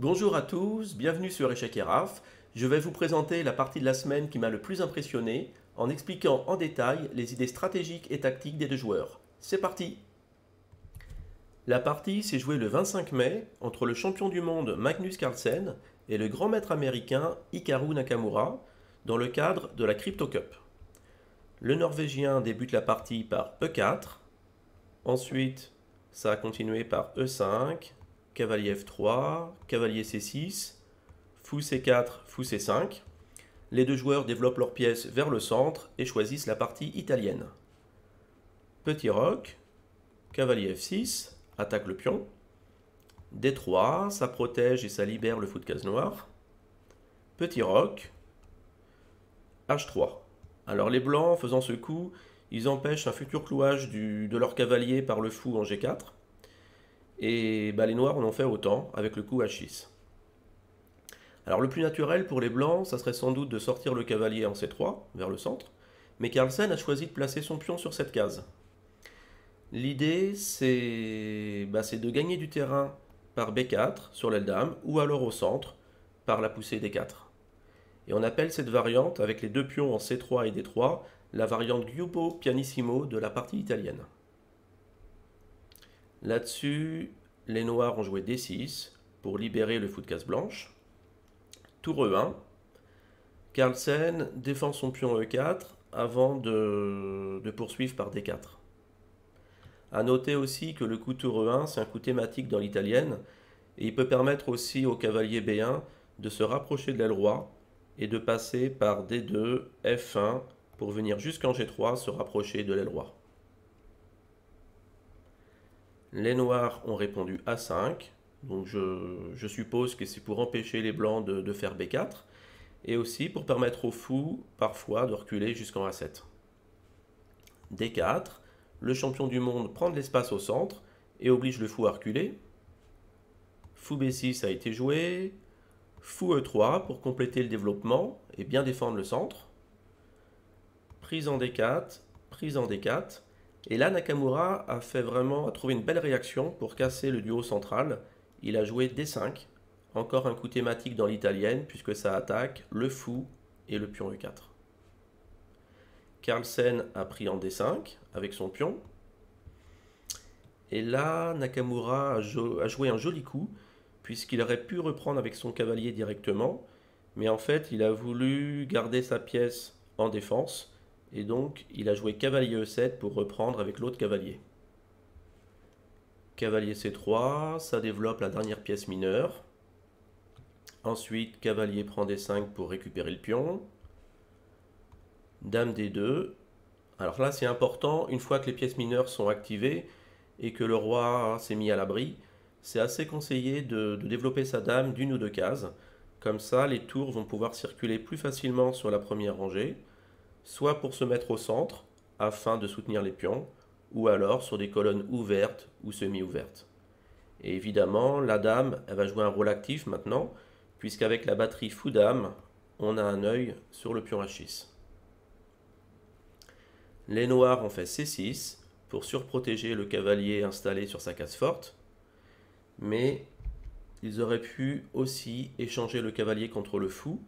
Bonjour à tous, bienvenue sur Échecs et Raf. Je vais vous présenter la partie de la semaine qui m'a le plus impressionné en expliquant en détail les idées stratégiques et tactiques des deux joueurs. C'est parti! La partie s'est jouée le 25 mai entre le champion du monde Magnus Carlsen et le grand maître américain Hikaru Nakamura dans le cadre de la Crypto Cup. Le Norvégien débute la partie par E4, ensuite ça a continué par E5, cavalier F3, cavalier C6, fou C4, fou C5. Les deux joueurs développent leurs pièces vers le centre et choisissent la partie italienne. Petit roc, cavalier F6, attaque le pion. D3, ça protège et ça libère le fou de case noire. Petit roc, H3. Alors les blancs, faisant ce coup, ils empêchent un futur clouage de leur cavalier par le fou en G4. Et les noirs en ont fait autant avec le coup H6. Alors le plus naturel pour les blancs, ça serait sans doute de sortir le cavalier en C3 vers le centre, mais Carlsen a choisi de placer son pion sur cette case. L'idée c'est de gagner du terrain par B4 sur l'aile dame ou alors au centre par la poussée D4. Et on appelle cette variante avec les deux pions en C3 et D3 la variante Gubbo Pianissimo de la partie italienne. Là-dessus, les noirs ont joué D6 pour libérer le fou de case blanche. Tour E1. Carlsen défend son pion E4 avant de poursuivre par D4. A noter aussi que le coup tour E1, c'est un coup thématique dans l'italienne et il peut permettre aussi au cavalier B1 de se rapprocher de l'aile roi et de passer par D2, F1 pour venir jusqu'en G3 se rapprocher de l'aile roi. Les noirs ont répondu A5, donc je suppose que c'est pour empêcher les blancs de faire B4, et aussi pour permettre aux fous, parfois, de reculer jusqu'en A7. D4, le champion du monde prend de l'espace au centre et oblige le fou à reculer. Fou B6 a été joué, fou E3 pour compléter le développement et bien défendre le centre. Prise en D4, prise en D4. Et là, Nakamura a trouvé une belle réaction pour casser le duo central. Il a joué D5, encore un coup thématique dans l'italienne puisque ça attaque le fou et le pion E4. Carlsen a pris en D5 avec son pion. Et là, Nakamura a joué un joli coup puisqu'il aurait pu reprendre avec son cavalier directement. Mais en fait, il a voulu garder sa pièce en défense. Et donc, il a joué cavalier E7 pour reprendre avec l'autre cavalier. Cavalier C3, ça développe la dernière pièce mineure. Ensuite, cavalier prend D5 pour récupérer le pion. Dame D2. Alors là, c'est important, une fois que les pièces mineures sont activées et que le roi s'est mis à l'abri, c'est assez conseillé de développer sa dame d'une ou deux cases. Comme ça, les tours vont pouvoir circuler plus facilement sur la première rangée, soit pour se mettre au centre, afin de soutenir les pions, ou alors sur des colonnes ouvertes ou semi-ouvertes. Et évidemment, la dame, elle va jouer un rôle actif maintenant, puisqu'avec la batterie fou-dame, on a un œil sur le pion H6. Les noirs ont fait C6 pour surprotéger le cavalier installé sur sa case forte, mais ils auraient pu aussi échanger le cavalier contre le fou,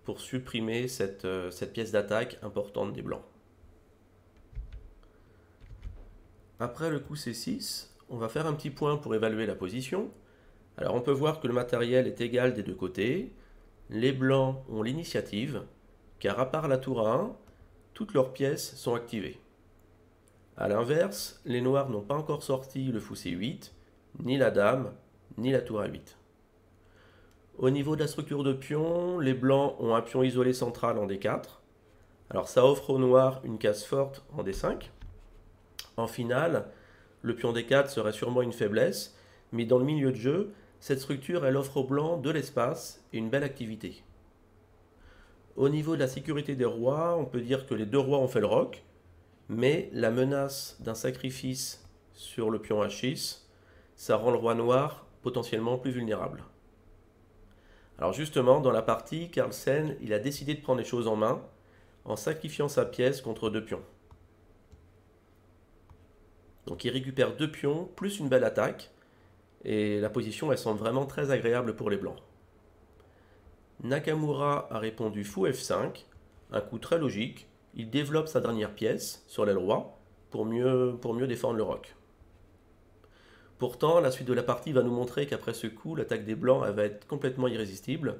pour supprimer cette pièce d'attaque importante des blancs. Après le coup C6, on va faire un petit point pour évaluer la position. Alors on peut voir que le matériel est égal des deux côtés. Les blancs ont l'initiative, car à part la tour A1, toutes leurs pièces sont activées. A l'inverse, les noirs n'ont pas encore sorti le fou C8, ni la dame, ni la tour A8. Au niveau de la structure de pion, les blancs ont un pion isolé central en D4. Alors ça offre aux noirs une case forte en D5. En finale, le pion D4 serait sûrement une faiblesse, mais dans le milieu de jeu, cette structure elle offre aux blancs de l'espace et une belle activité. Au niveau de la sécurité des rois, on peut dire que les deux rois ont fait le roc, mais la menace d'un sacrifice sur le pion H6, ça rend le roi noir potentiellement plus vulnérable. Alors justement, dans la partie, Carlsen, il a décidé de prendre les choses en main en sacrifiant sa pièce contre deux pions. Donc il récupère deux pions plus une belle attaque et la position elle semble vraiment très agréable pour les blancs. Nakamura a répondu fou F5, un coup très logique, il développe sa dernière pièce sur l'aile roi pour mieux défendre le roc. Pourtant, la suite de la partie va nous montrer qu'après ce coup, l'attaque des blancs elle va être complètement irrésistible.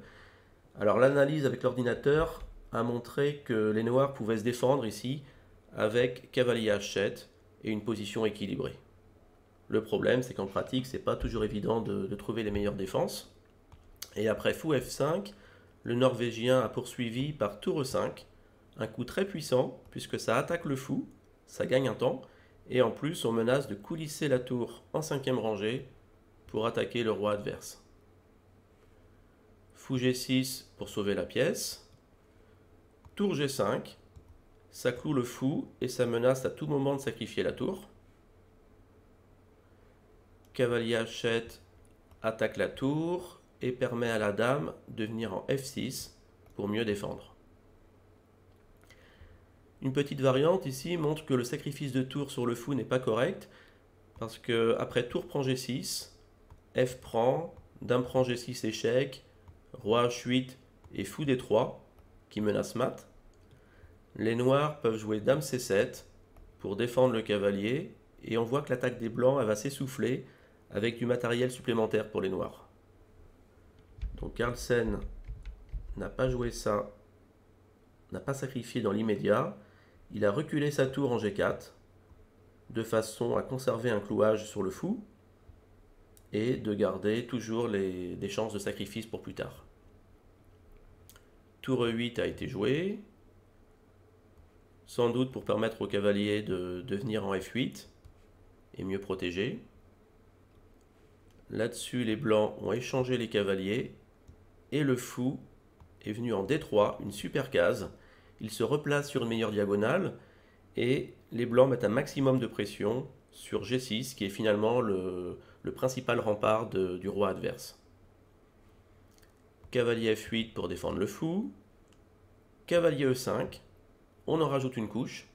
Alors l'analyse avec l'ordinateur a montré que les noirs pouvaient se défendre ici avec cavalier H7 et une position équilibrée. Le problème, c'est qu'en pratique, c'est pas toujours évident de trouver les meilleures défenses. Et après fou F5, le Norvégien a poursuivi par tour E5, un coup très puissant puisque ça attaque le fou, ça gagne un temps, et en plus on menace de coulisser la tour en 5e rangée pour attaquer le roi adverse. Fou G6 pour sauver la pièce, tour G5, ça cloue le fou et ça menace à tout moment de sacrifier la tour. Cavalier H7 attaque la tour et permet à la dame de venir en F6 pour mieux défendre. Une petite variante ici montre que le sacrifice de tour sur le fou n'est pas correct parce que après tour prend G6, F prend, dame prend G6 échec, roi H8 et fou D3 qui menace mat. Les noirs peuvent jouer dame C7 pour défendre le cavalier et on voit que l'attaque des blancs elle va s'essouffler avec du matériel supplémentaire pour les noirs. Donc Carlsen n'a pas joué ça, n'a pas sacrifié dans l'immédiat. Il a reculé sa tour en G4 de façon à conserver un clouage sur le fou et de garder toujours des chances de sacrifice pour plus tard. Tour E8 a été joué, sans doute pour permettre au cavalier de venir en F8 et mieux protéger. Là-dessus, les blancs ont échangé les cavaliers et le fou est venu en D3, une super case. Il se replace sur une meilleure diagonale et les blancs mettent un maximum de pression sur G6 qui est finalement le principal rempart du roi adverse. Cavalier F8 pour défendre le fou, cavalier E5, on en rajoute une couche.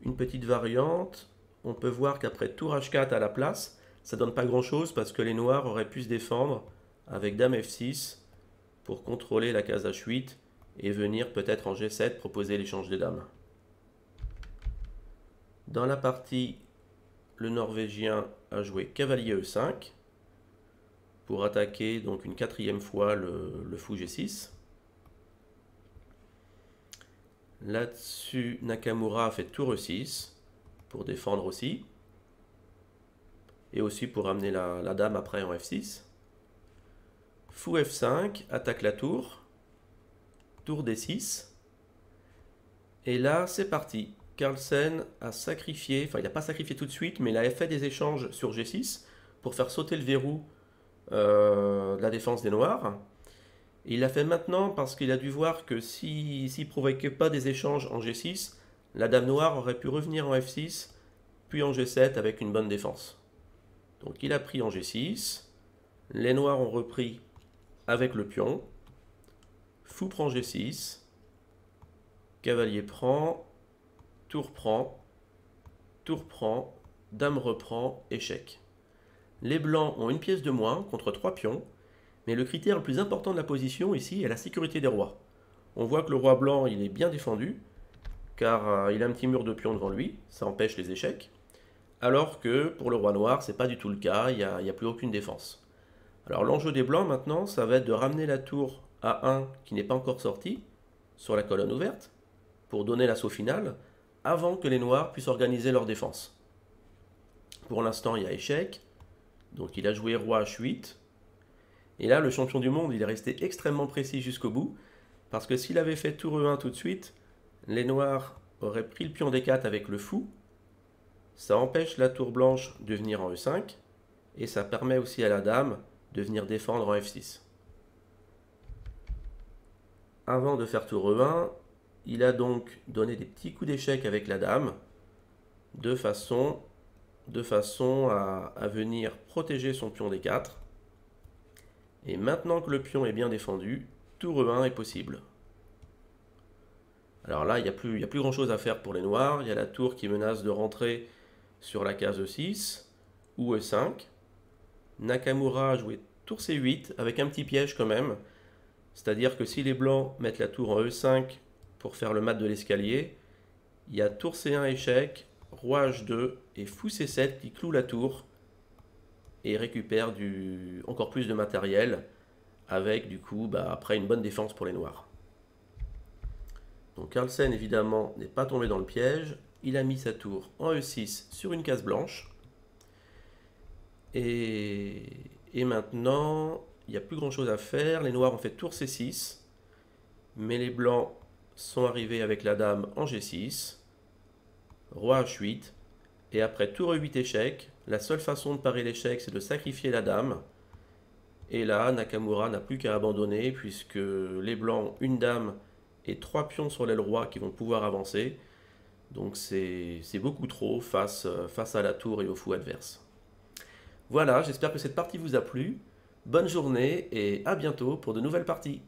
Une petite variante, on peut voir qu'après tour H4 à la place, ça donne pas grand chose parce que les noirs auraient pu se défendre avec dame F6 pour contrôler la case H8 et venir peut-être en G7 proposer l'échange des dames. Dans la partie, le Norvégien a joué cavalier E5 pour attaquer donc une 4e fois le fou G6. Là-dessus, Nakamura a fait tour E6 pour défendre aussi. Et aussi pour amener la dame après en F6. Fou F5, attaque la tour. Tour D6. Et là, c'est parti. Carlsen a sacrifié, enfin il n'a pas sacrifié tout de suite, mais il a fait des échanges sur G6 pour faire sauter le verrou de la défense des noirs. Et il l'a fait maintenant parce qu'il a dû voir que s'il ne provoquait pas des échanges en G6, la dame noire aurait pu revenir en F6, puis en G7 avec une bonne défense. Donc il a pris en G6, les noirs ont repris avec le pion, fou prend G6, cavalier prend, tour prend, dame reprend, échec. Les blancs ont une pièce de moins contre 3 pions, mais le critère le plus important de la position ici est la sécurité des rois. On voit que le roi blanc il est bien défendu, car il a un petit mur de pions devant lui, ça empêche les échecs. Alors que pour le roi noir, c'est pas du tout le cas, il n'y a plus aucune défense. Alors l'enjeu des blancs maintenant, ça va être de ramener la tour A1 qui n'est pas encore sortie sur la colonne ouverte pour donner l'assaut final avant que les noirs puissent organiser leur défense. Pour l'instant, il y a échec, donc il a joué roi H8. Et là, le champion du monde, il est resté extrêmement précis jusqu'au bout parce que s'il avait fait tour E1 tout de suite, les noirs auraient pris le pion D4 avec le fou. Ça empêche la tour blanche de venir en E5 et ça permet aussi à la dame de venir défendre en F6. Avant de faire tour E1, il a donc donné des petits coups d'échec avec la dame de façon à venir protéger son pion D4. Et maintenant que le pion est bien défendu, tour E1 est possible. Alors là, il n'y a plus grand chose à faire pour les noirs. Il y a la tour qui menace de rentrer sur la case E6 ou E5. Nakamura a joué tour C8 avec un petit piège quand même. C'est-à-dire que si les blancs mettent la tour en E5 pour faire le mat de l'escalier, il y a tour C1 échec, roi H2 et fou C7 qui cloue la tour et récupère encore plus de matériel avec du coup après une bonne défense pour les noirs. Donc Carlsen évidemment n'est pas tombé dans le piège, il a mis sa tour en E6 sur une case blanche. Et maintenant, il n'y a plus grand chose à faire, les noirs ont fait tour C6, mais les blancs sont arrivés avec la dame en G6, roi H8, et après tour E8 échec, la seule façon de parer l'échec c'est de sacrifier la dame. Et là, Nakamura n'a plus qu'à abandonner puisque les blancs ont une dame et 3 pions sur l'aile roi qui vont pouvoir avancer. Donc c'est beaucoup trop face à la tour et au fou adverse. Voilà, j'espère que cette partie vous a plu. Bonne journée et à bientôt pour de nouvelles parties.